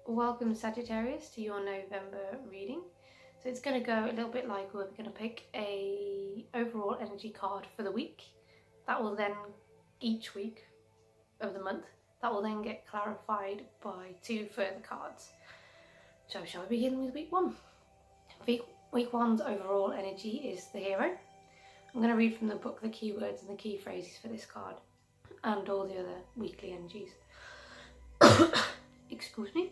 Welcome Sagittarius to your November reading. So it's going to go a little bit like we're going to pick a overall energy card for the week. That will then, each week of the month, that will then get clarified by 2 further cards. So shall we begin with week 1? Week 1's overall energy is the hero. I'm going to read from the book the keywords and the key phrases for this card and all the other weekly energies. Excuse me.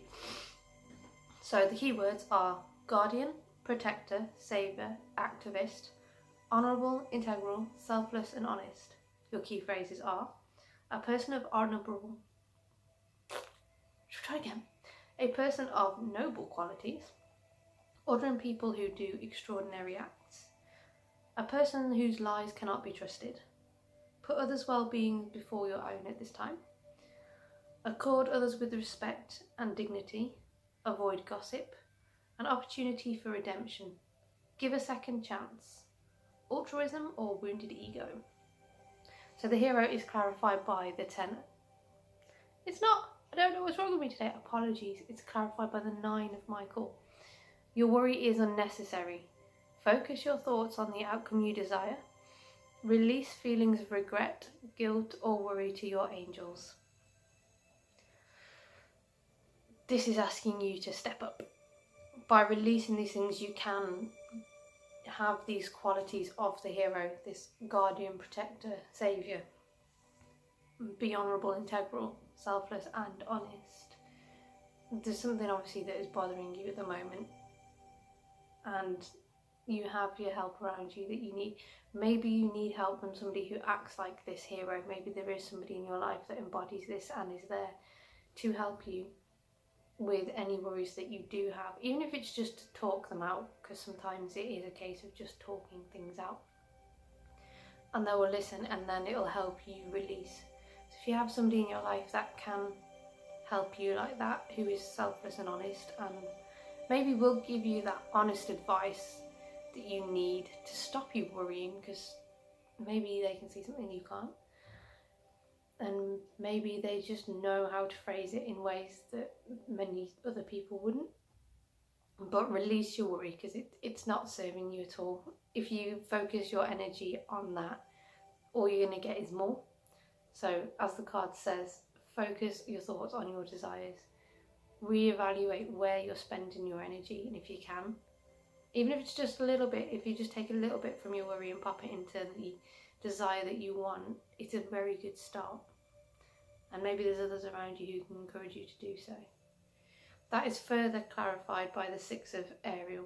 So the keywords are guardian, protector, savior, activist, honourable, integral, selfless and honest. Your key phrases are a person of honourable, a person of noble qualities, ordering people who do extraordinary acts, a person whose lies cannot be trusted, put others' well-being before your own at this time, accord others with respect and dignity, avoid gossip, an opportunity for redemption, give a second chance, altruism or wounded ego. So the hero is clarified by the 10. I don't know what's wrong with me today, apologies. It's clarified by the 9 of Michael. Your worry is unnecessary. Focus your thoughts on the outcome you desire. Release feelings of regret, guilt or worry to your angels. This is asking you to step up. By releasing these things, you can have these qualities of the hero, this guardian, protector, saviour. Be honourable, integral, selfless and honest. There's something obviously that is bothering you at the moment and you have your help around you that you need. Maybe you need help from somebody who acts like this hero. Maybe there is somebody in your life that embodies this and is there to help you with any worries that you do have, even if it's just to talk them out, because sometimes it is a case of just talking things out and they will listen and then it'll help you release. So if you have somebody in your life that can help you like that, who is selfless and honest and maybe will give you that honest advice that you need to stop you worrying, because maybe they can see something you can't. And maybe they just know how to phrase it in ways that many other people wouldn't. But release your worry, because it's not serving you at all. If you focus your energy on that, all you're going to get is more. So as the card says, focus your thoughts on your desires. Reevaluate where you're spending your energy, and if you can, even if it's just a little bit, if you just take a little bit from your worry and pop it into the desire that you want, it's a very good start. And maybe there's others around you who can encourage you to do so. That is further clarified by the 6 of Ariel,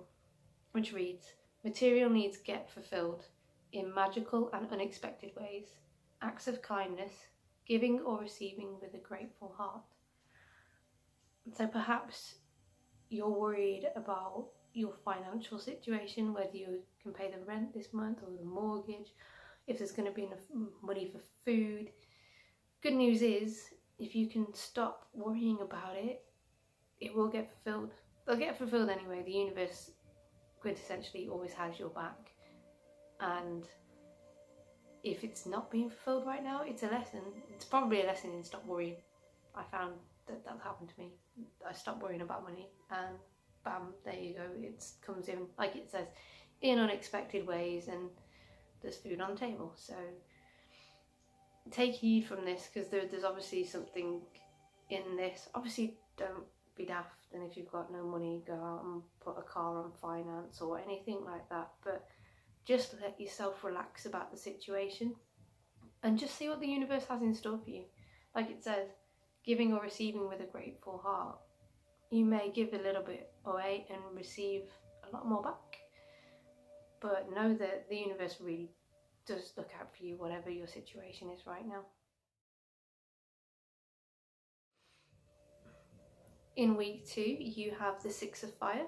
which reads, material needs get fulfilled in magical and unexpected ways, acts of kindness, giving or receiving with a grateful heart. So perhaps you're worried about your financial situation, whether you can pay the rent this month or the mortgage, if there's going to be enough money for food. Good news is, if you can stop worrying about it, it will get fulfilled. They'll get fulfilled anyway. The universe quintessentially always has your back. And if it's not being fulfilled right now, it's a lesson. It's probably a lesson in stop worrying. I found that happened to me. I stopped worrying about money and bam, there you go. It comes in, like it says, in unexpected ways, and there's food on the table. So take heed from this, because there's obviously something in this. Obviously don't be daft, and if you've got no money, go out and put a car on finance or anything like that, but just let yourself relax about the situation and just see what the universe has in store for you. Like it says, giving or receiving with a grateful heart. You may give a little bit away and receive a lot more back, but know that the universe really does look out for you, whatever your situation is right now. In week 2, you have the 6 of Fire.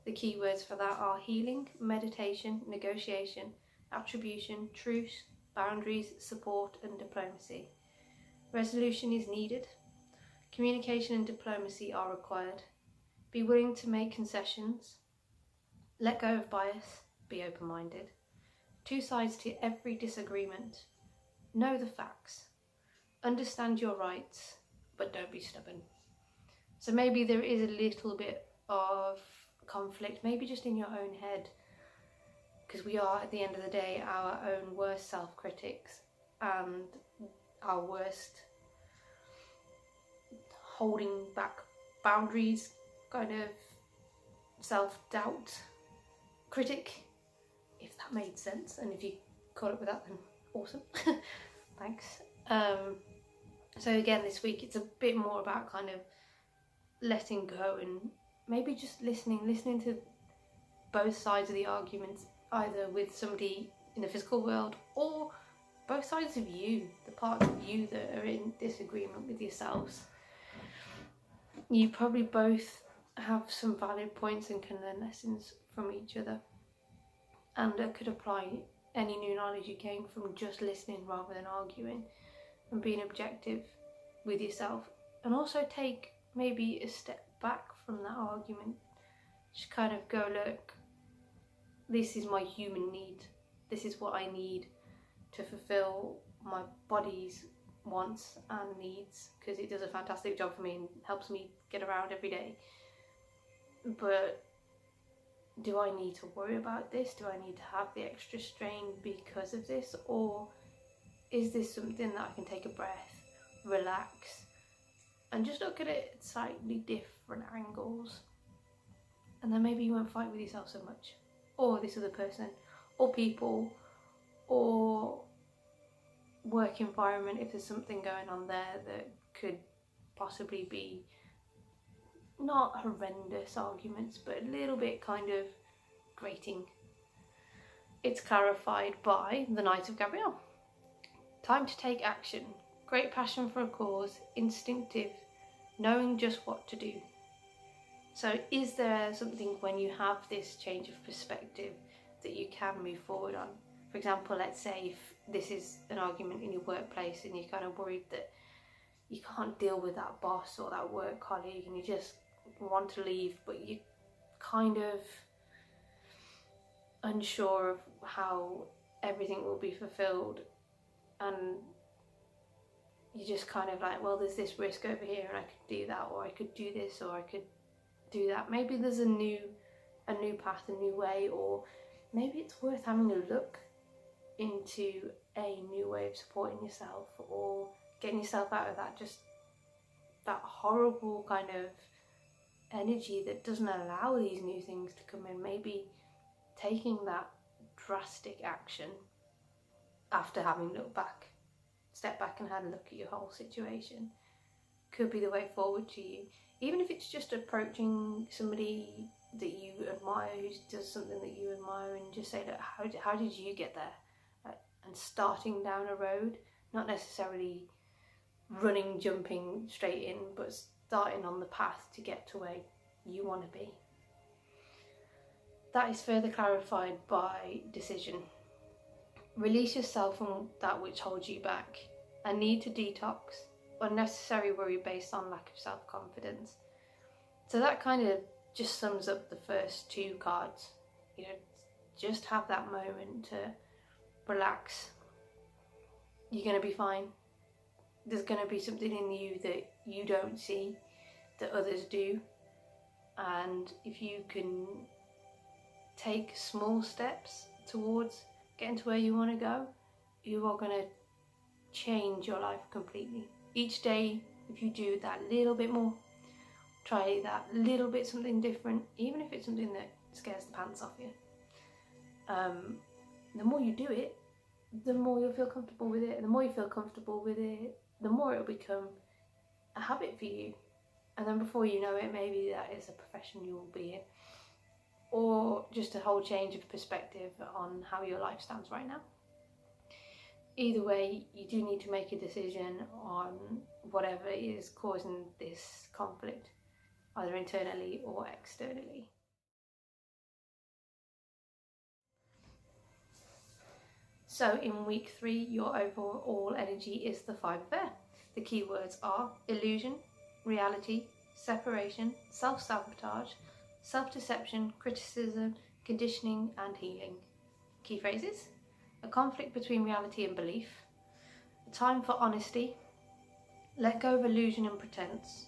The keywords for that are healing, meditation, negotiation, attribution, truce, boundaries, support and diplomacy. Resolution is needed. Communication and diplomacy are required. Be willing to make concessions. Let go of bias. Be open-minded. 2 sides to every disagreement. Know the facts. Understand your rights, but don't be stubborn. So maybe there is a little bit of conflict, maybe just in your own head, because we are, at the end of the day, our own worst self-critics and our worst holding back boundaries kind of self-doubt critic, if that made sense. And if you caught up with that, then awesome. Thanks. So again, this week it's a bit more about kind of letting go and maybe just listening to both sides of the arguments, either with somebody in the physical world or both sides of you, the parts of you that are in disagreement with yourselves. You probably both have some valid points and can learn lessons from each other, and that could apply any new knowledge you gain from just listening rather than arguing, and being objective with yourself, and also take maybe a step back from that argument. Just kind of go, look, this is my human need, this is what I need to fulfill my body's wants and needs, because it does a fantastic job for me and helps me get around every day. But do I need to worry about this? Do I need to have the extra strain because of this? Or is this something that I can take a breath, relax, and just look at it at slightly different angles? And then maybe you won't fight with yourself so much, or this other person, or people, or work environment, if there's something going on there that could possibly be not horrendous arguments, but a little bit kind of grating. It's clarified by the Knight of Gabrielle. Time to take action. Great passion for a cause, instinctive, knowing just what to do. So is there something when you have this change of perspective that you can move forward on? For example, let's say if this is an argument in your workplace and you're kind of worried that you can't deal with that boss or that work colleague and you just want to leave, but you're kind of unsure of how everything will be fulfilled, and you're just kind of like, well, there's this risk over here and I could do that, or I could do this, or I could do that. Maybe there's a new path, a new way, or maybe it's worth having a look into a new way of supporting yourself, or getting yourself out of that horrible kind of energy that doesn't allow these new things to come in. Maybe taking that drastic action after having stepped back and had a look at your whole situation could be the way forward to you. Even if it's just approaching somebody that you admire, who does something that you admire, and just say, look, how did you get there? And starting down a road, not necessarily running, jumping straight in, but starting on the path to get to where you want to be. That is further clarified by decision. Release yourself from that which holds you back. A need to detox, unnecessary worry based on lack of self-confidence. So that kind of just sums up the first two cards. You know, just have that moment to relax. You're going to be fine. There's going to be something in you that you don't see that others do, and if you can take small steps towards getting to where you want to go, you are going to change your life completely. Each day, if you do that little bit more, try that little bit something different, even if it's something that scares the pants off you, the more you do it, the more you'll feel comfortable with it, and the more you feel comfortable with it, the more it'll become a habit for you. And then before you know it, maybe that is a profession you will be in, or just a whole change of perspective on how your life stands right now. Either way, you do need to make a decision on whatever is causing this conflict, either internally or externally. So in week 3, your overall energy is the 5 of air. The keywords are illusion, reality, separation, self-sabotage, self-deception, criticism, conditioning, and healing. Key phrases: a conflict between reality and belief, a time for honesty, let go of illusion and pretense,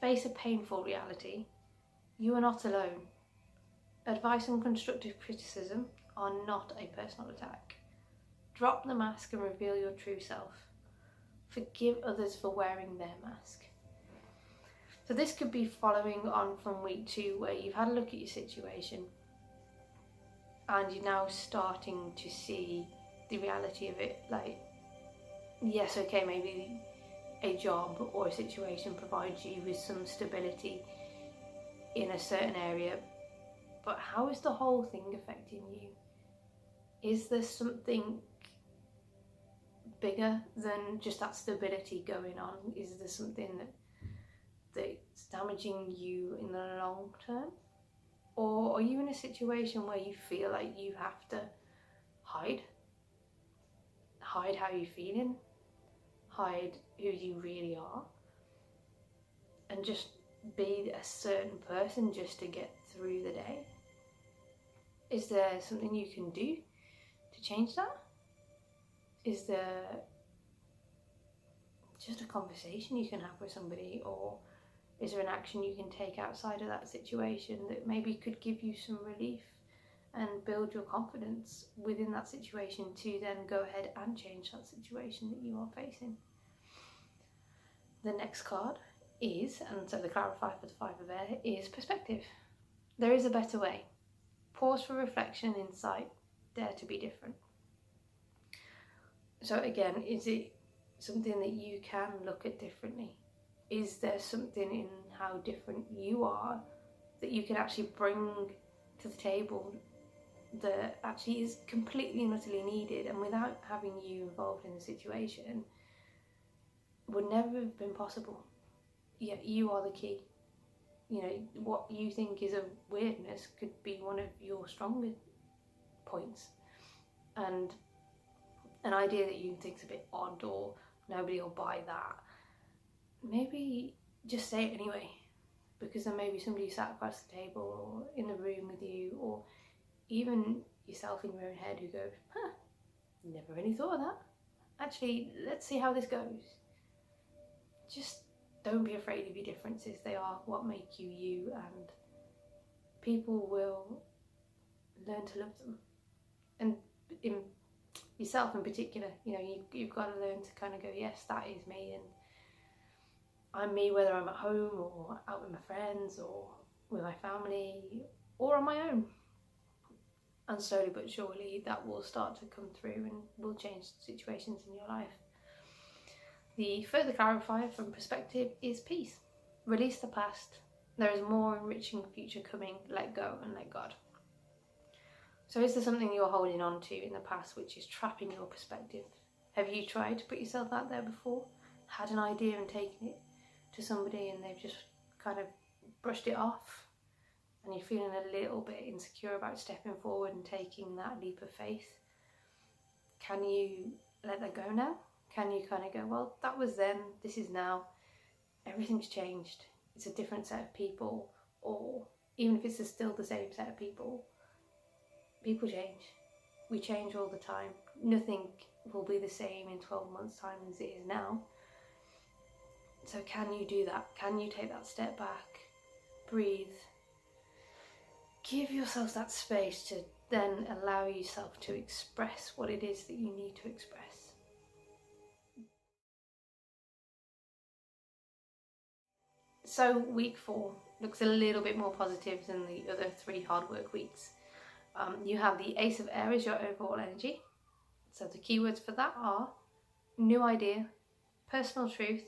face a painful reality, you are not alone. Advice and constructive criticism are not a personal attack. Drop the mask and reveal your true self. Forgive others for wearing their mask. So this could be following on from week 2, where you've had a look at your situation and you're now starting to see the reality of it. Like, yes, okay, maybe a job or a situation provides you with some stability in a certain area, but how is the whole thing affecting you? Is there something bigger than just that stability going on? Is there something that's damaging you in the long term? Or are you in a situation where you feel like you have to hide how you're feeling, hide who you really are, and just be a certain person just to get through the day? Is there something you can do to change that? Is there just a conversation you can have with somebody, or is there an action you can take outside of that situation that maybe could give you some relief and build your confidence within that situation to then go ahead and change that situation that you are facing? The next card is, and so the clarifier for the 5 of air, is perspective. There is a better way. Pause for reflection, insight, dare to be different. So again, is it something that you can look at differently? Is there something in how different you are that you can actually bring to the table that actually is completely and utterly needed, and without having you involved in the situation would never have been possible? Yet you are the key. You know, what you think is a weirdness could be one of your stronger points, and an idea that you think's a bit odd or nobody will buy that, maybe just say it anyway, because there may be somebody sat across the table or in the room with you, or even yourself in your own head, who goes, huh, never really thought of that. Actually, let's see how this goes. Just don't be afraid of your differences. They are what make you you, and people will learn to love them. And in yourself in particular, you know, you've got to learn to kind of go, yes, that is me, and I'm me, whether I'm at home or out with my friends or with my family or on my own. And slowly but surely that will start to come through and will change situations in your life. The further clarifier from perspective is peace. Release the past. There is more enriching future coming. Let go and let God. So is there something you're holding on to in the past which is trapping your perspective? Have you tried to put yourself out there before? Had an idea and taken it to somebody and they've just kind of brushed it off, and you're feeling a little bit insecure about stepping forward and taking that leap of faith? Can you let that go now? Can you kind of go, well, that was then, this is now, everything's changed, it's a different set of people, or even if it's still the same set of people, people change. We change all the time. Nothing will be the same in 12 months' time as it is now. So can you do that? Can you take that step back, breathe, give yourself that space to then allow yourself to express what it is that you need to express? So week 4 looks a little bit more positive than the other 3 hard work weeks. You have the Ace of Air as your overall energy. So the keywords for that are new idea, personal truth,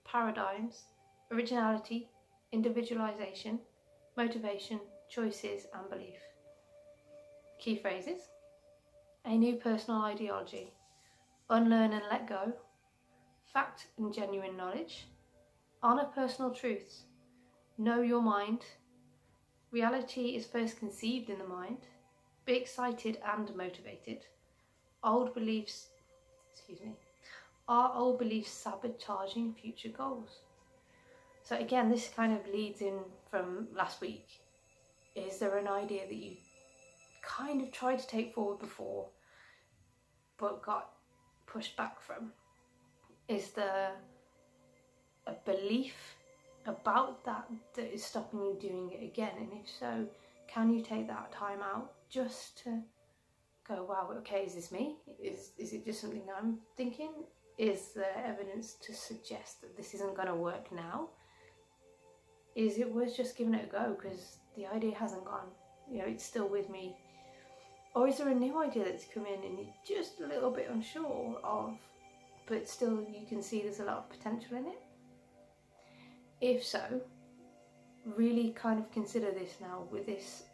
paradigms, originality, individualization, motivation, choices and belief. Key phrases: a new personal ideology, unlearn and let go, fact and genuine knowledge, honour personal truths, know your mind, reality is first conceived in the mind, be excited and motivated, are old beliefs sabotaging future goals? So again, this kind of leads in from last week. Is there an idea that you kind of tried to take forward before but got pushed back from? Is there a belief about that that is stopping you doing it again? And if so, can you take that time out just to go, wow, okay, is this me? Is it just something I'm thinking? Is there evidence to suggest that this isn't going to work now? Is it worth just giving it a go because the idea hasn't gone? You know, it's still with me. Or is there a new idea that's come in and you're just a little bit unsure of, but still you can see there's a lot of potential in it? If so, really kind of consider this now with this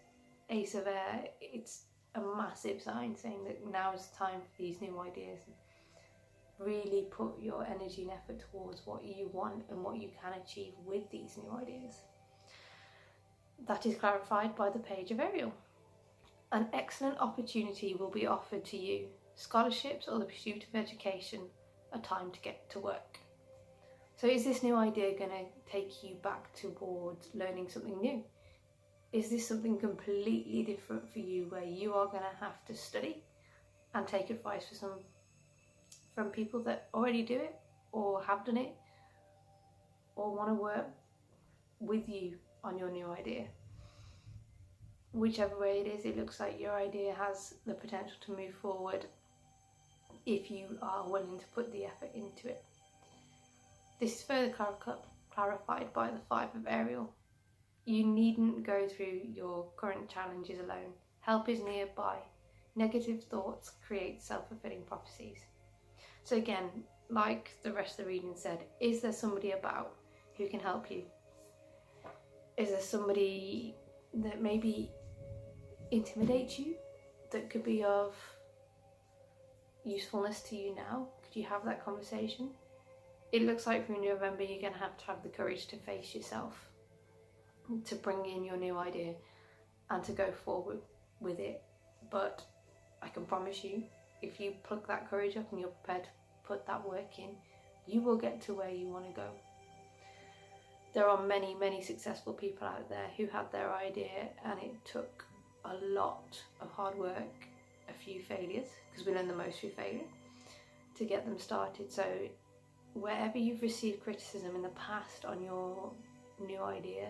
Ace of Air. It's a massive sign saying that now is the time for these new ideas. Really put your energy and effort towards what you want and what you can achieve with these new ideas. That is clarified by the Page of Ariel. An excellent opportunity will be offered to you. Scholarships or the pursuit of education, a time to get to work. So is this new idea going to take you back towards learning something new? Is this something completely different for you where you are going to have to study and take advice from people that already do it or have done it or want to work with you on your new idea? Whichever way it is, it looks like your idea has the potential to move forward if you are willing to put the effort into it. This is further clarified by the Five of Ariel. You needn't go through your current challenges alone. Help is nearby. Negative thoughts create self-fulfilling prophecies. So again, like the rest of the reading said, is there somebody about who can help you? Is there somebody that maybe intimidates you, that could be of usefulness to you now? Could you have that conversation? It looks like through November you're going to have the courage to face yourself, to bring in your new idea and to go forward with it. But I can promise you, if you pluck that courage up and you're prepared to put that work in, you will get to where you want to go. There are many, many successful people out there who had their idea and it took a lot of hard work, a few failures, because we learn the most through failure, to get them started. So wherever you've received criticism in the past on your new idea,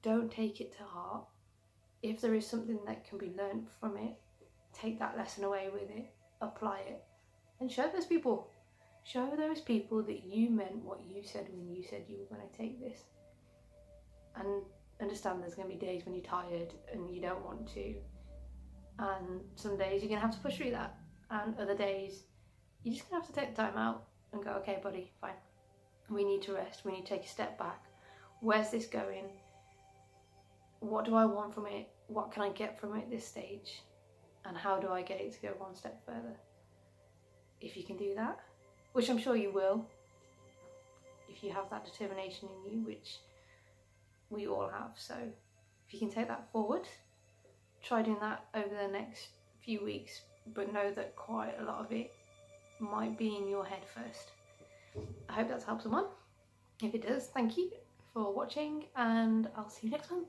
don't take it to heart. If there is something that can be learned from it, take that lesson away with it, apply it, and show those people. Show those people that you meant what you said when you said you were going to take this. And understand there's going to be days when you're tired and you don't want to. And some days you're going to have to push through that. And other days you're just going to have to take the time out and go, okay buddy, fine. We need to rest. We need to take a step back. Where's this going? What do I want from it? What can I get from it at this stage? And how do I get it to go one step further? If you can do that, which I'm sure you will, if you have that determination in you, which we all have. So if you can take that forward, try doing that over the next few weeks, but know that quite a lot of it might be in your head first. I hope that's helped someone. If it does, thank you for watching and I'll see you next month.